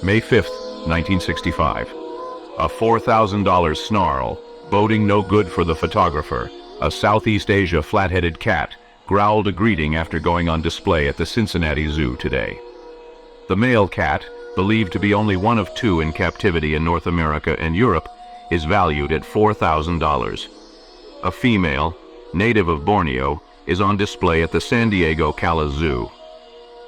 May 5th, 1965. A $4,000 snarl, boding no good for the photographer, a Southeast Asia flat-headed cat, growled a greeting after going on display at the Cincinnati Zoo today. The male cat, believed to be only one of two in captivity in North America and Europe, is valued at $4,000. A female, native of Borneo, is on display at the San Diego Cala Zoo.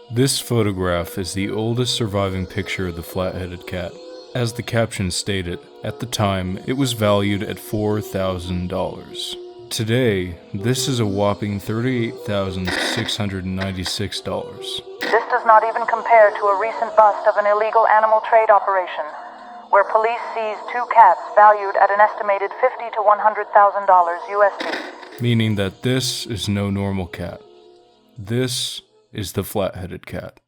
This photograph is the oldest surviving picture of the flat-headed cat. As the caption stated, at the time, it was valued at $4,000. Today, this is a whopping $38,696. This does not even compare to a recent bust of an illegal animal trade operation, where police seized two cats valued at an estimated $50,000 to $100,000 USD. Meaning that this is no normal cat. This is the flat-headed cat.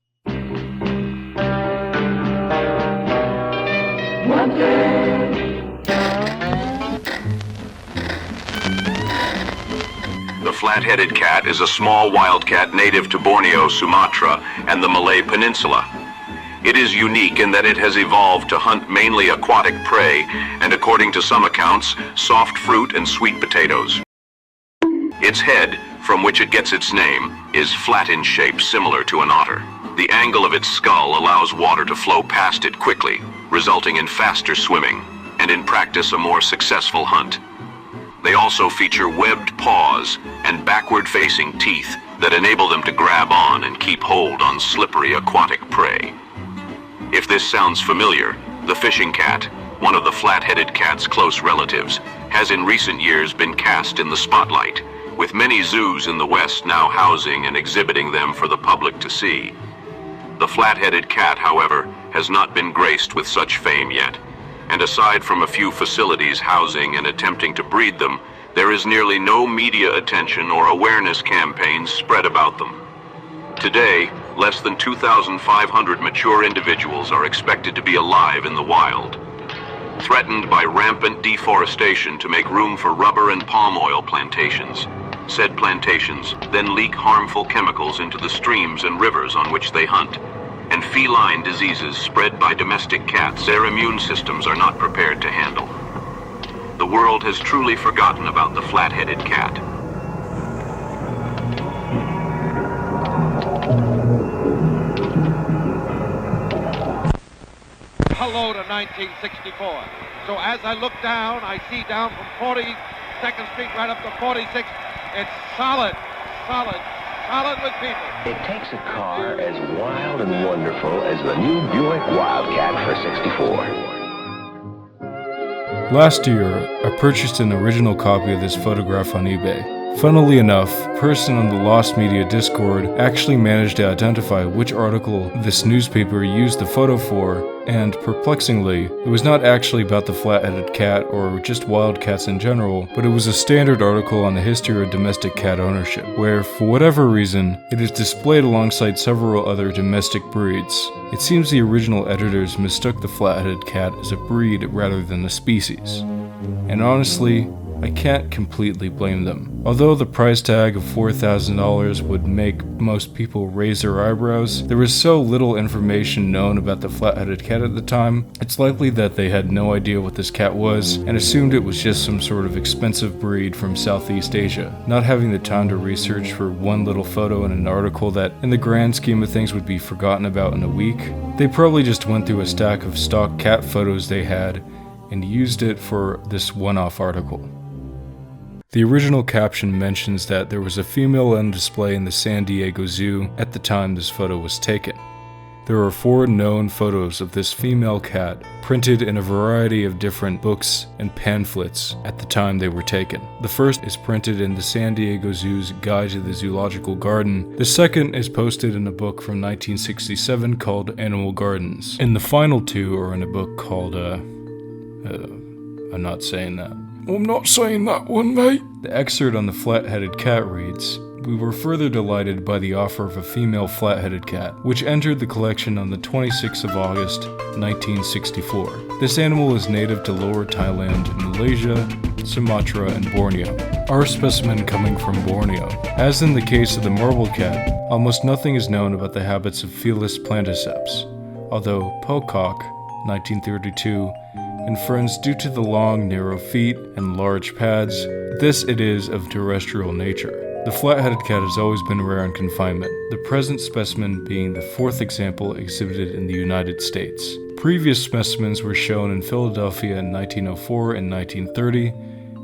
The flat-headed cat is a small wildcat native to Borneo, Sumatra, and the Malay Peninsula. It is unique in that it has evolved to hunt mainly aquatic prey and, according to some accounts, soft fruit and sweet potatoes. Its head, from which it gets its name, is flat in shape, similar to an otter. The angle of its skull allows water to flow past it quickly, resulting in faster swimming, and in practice a more successful hunt. They also feature webbed paws and backward-facing teeth that enable them to grab on and keep hold on slippery aquatic prey. If this sounds familiar, the fishing cat, one of the flat-headed cat's close relatives, has in recent years been cast in the spotlight, with many zoos in the West now housing and exhibiting them for the public to see. The flat-headed cat, however, has not been graced with such fame yet, and aside from a few facilities housing and attempting to breed them, there is nearly no media attention or awareness campaigns spread about them. Today, less than 2,500 mature individuals are expected to be alive in the wild. Threatened by rampant deforestation to make room for rubber and palm oil plantations, said plantations then leak harmful chemicals into the streams and rivers on which they hunt, and feline diseases spread by domestic cats their immune systems are not prepared to handle. The world has truly forgotten about the flat-headed cat. Hello to 1964. So as I look down, I see down from 42nd Street right up to 46th, it's solid with people. It takes a car as wild and wonderful as the new Buick Wildcat for 64. Last year, I purchased an original copy of this photograph on eBay. Funnily enough, a person on the Lost Media Discord actually managed to identify which article this newspaper used the photo for, and perplexingly, it was not actually about the flat-headed cat or just wildcats in general, but it was a standard article on the history of domestic cat ownership, where, for whatever reason, it is displayed alongside several other domestic breeds. It seems the original editors mistook the flat-headed cat as a breed rather than a species. And honestly, I can't completely blame them. Although the price tag of $4,000 would make most people raise their eyebrows, there was so little information known about the flat-headed cat at the time, it's likely that they had no idea what this cat was and assumed it was just some sort of expensive breed from Southeast Asia, not having the time to research for one little photo in an article that, in the grand scheme of things, would be forgotten about in a week. They probably just went through a stack of stock cat photos they had and used it for this one-off article. The original caption mentions that there was a female on display in the San Diego Zoo at the time this photo was taken. There are 4 known photos of this female cat printed in a variety of different books and pamphlets at the time they were taken. The first is printed in the San Diego Zoo's Guide to the Zoological Garden. The second is posted in a book from 1967 called Animal Gardens. And the final 2 are in a book called, I'm not saying that. I'm not saying that one, mate. The excerpt on the flat-headed cat reads, "We were further delighted by the offer of a female flat-headed cat, which entered the collection on the 26th of August, 1964. This animal is native to Lower Thailand, Malaysia, Sumatra, and Borneo. Our specimen coming from Borneo. As in the case of the marble cat, almost nothing is known about the habits of Felis planticeps. although Pocock, 1932, and friends due to the long, narrow feet and large pads, this it is of terrestrial nature. The flat-headed cat has always been rare in confinement, the present specimen being the fourth example exhibited in the United States. Previous specimens were shown in Philadelphia in 1904 and 1930,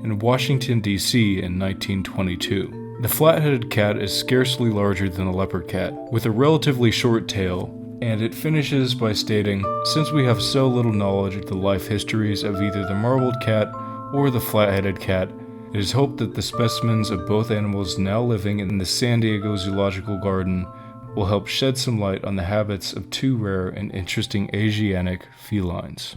and Washington, D.C. in 1922. The flat-headed cat is scarcely larger than a leopard cat, with a relatively short tail, and it finishes by stating, "Since we have so little knowledge of the life histories of either the marbled cat or the flat-headed cat, it is hoped that the specimens of both animals now living in the San Diego Zoological Garden will help shed some light on the habits of two rare and interesting Asiatic felines."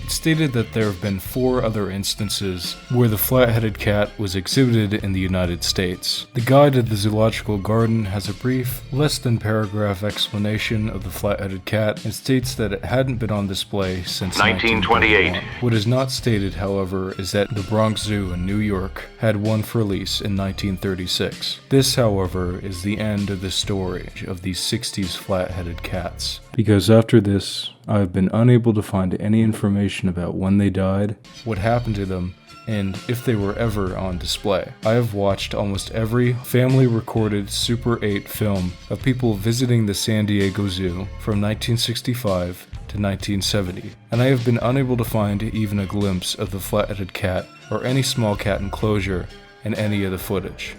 It's stated that there have been 4 other instances where the flat-headed cat was exhibited in the United States. The guide to the Zoological Garden has a brief, less than paragraph explanation of the flat-headed cat and states that it hadn't been on display since 1928. What is not stated, however, is that the Bronx Zoo in New York had one for lease in 1936. This, however, is the end of the story of these 60s flat-headed cats. Because after this, I have been unable to find any information about when they died, what happened to them, and if they were ever on display. I have watched almost every family-recorded Super 8 film of people visiting the San Diego Zoo from 1965 to 1970, and I have been unable to find even a glimpse of the flat-headed cat or any small cat enclosure in any of the footage.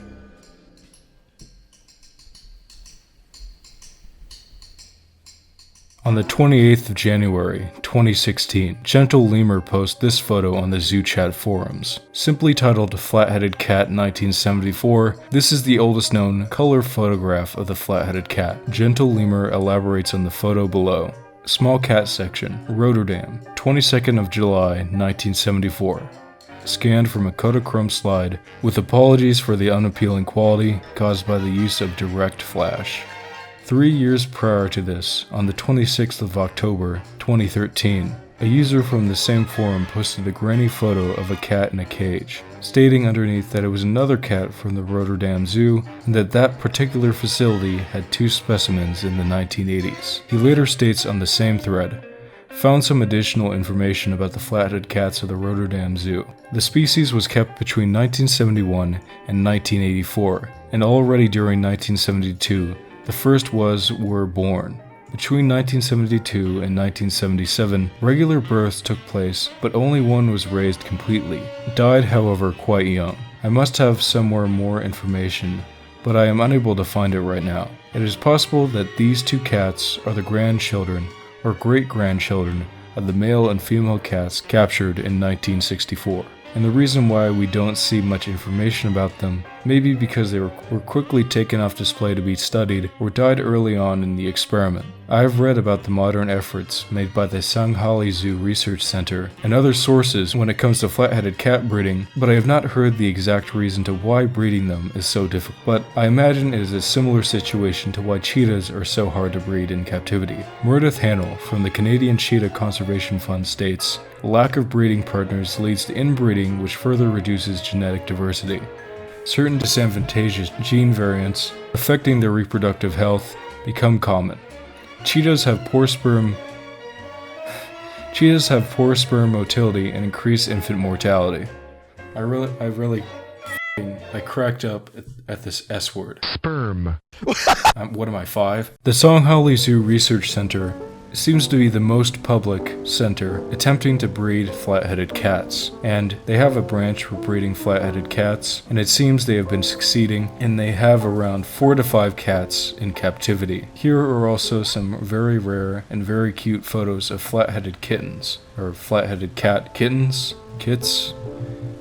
On the 28th of January, 2016, Gentle Lemur posts this photo on the Zoo Chat forums. Simply titled Flat-Headed Cat 1974, this is the oldest known color photograph of the flat-headed cat. Gentle Lemur elaborates on the photo below. Small cat section, Rotterdam, 22nd of July, 1974. Scanned from a Kodachrome slide, with apologies for the unappealing quality caused by the use of direct flash. 3 years prior to this, on the 26th of October, 2013, a user from the same forum posted a grainy photo of a cat in a cage, stating underneath that it was another cat from the Rotterdam Zoo and that that particular facility had 2 specimens in the 1980s. He later states on the same thread, "Found some additional information about the flat-headed cats of the Rotterdam Zoo. The species was kept between 1971 and 1984, and already during 1972, the first were born. Between 1972 and 1977, regular births took place, but only one was raised completely. Died, however, quite young. I must have somewhere more information, but I am unable to find it right now. It is possible that these 2 cats are the grandchildren or great-grandchildren of the male and female cats captured in 1964. And the reason why we don't see much information about them may be because they were quickly taken off display to be studied or died early on in the experiment. I have read about the modern efforts made by the Songhali Zoo Research Center and other sources when it comes to flat-headed cat breeding, but I have not heard the exact reason to why breeding them is so difficult. But I imagine it is a similar situation to why cheetahs are so hard to breed in captivity. Meredith Hannell from the Canadian Cheetah Conservation Fund states, "Lack of breeding partners leads to inbreeding, which further reduces genetic diversity. Certain disadvantageous gene variants affecting their reproductive health become common. Cheetahs have poor sperm motility and increased infant mortality." I cracked up at this S word. Sperm. What am I, 5? The Songhali Zoo Research Center seems to be the most public center attempting to breed flat-headed cats, and they have a branch for breeding flat-headed cats, and it seems they have been succeeding, and they have around 4 to 5 cats in captivity. Here are also some very rare and very cute photos of flat-headed kittens, or flat-headed cat kittens? Kits?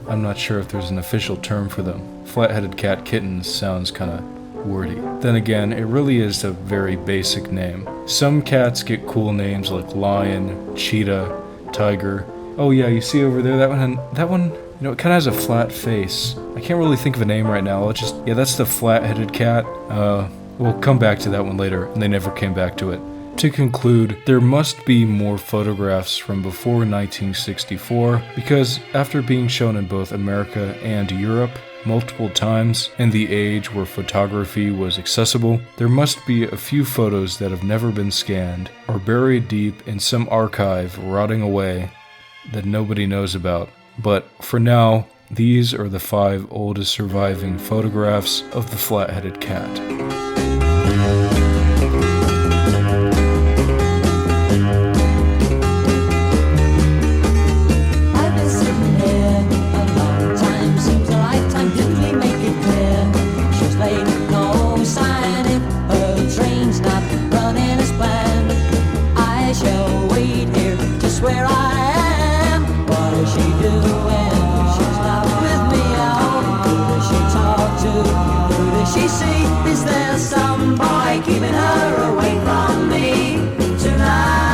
I'm not sure if there's an official term for them. Flat-headed cat kittens sounds kinda wordy. Then again, it really is a very basic name. Some cats get cool names like lion, cheetah, tiger. Oh yeah, you see over there, that one, you know, it kind of has a flat face. I can't really think of a name right now. That's the flat-headed cat. We'll come back to that one later, and they never came back to it. To conclude, there must be more photographs from before 1964 because after being shown in both America and Europe multiple times in the age where photography was accessible, there must be a few photos that have never been scanned or buried deep in some archive rotting away that nobody knows about. But for now, these are the 5 oldest surviving photographs of the flat-headed cat. Is there some boy keeping her away from me tonight?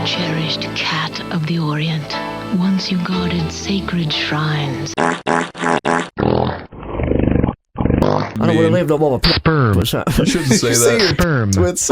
Cherished cat of the Orient, once you guarded sacred shrines. I don't want to leave no more sperm. You shouldn't say that. Sperm. It's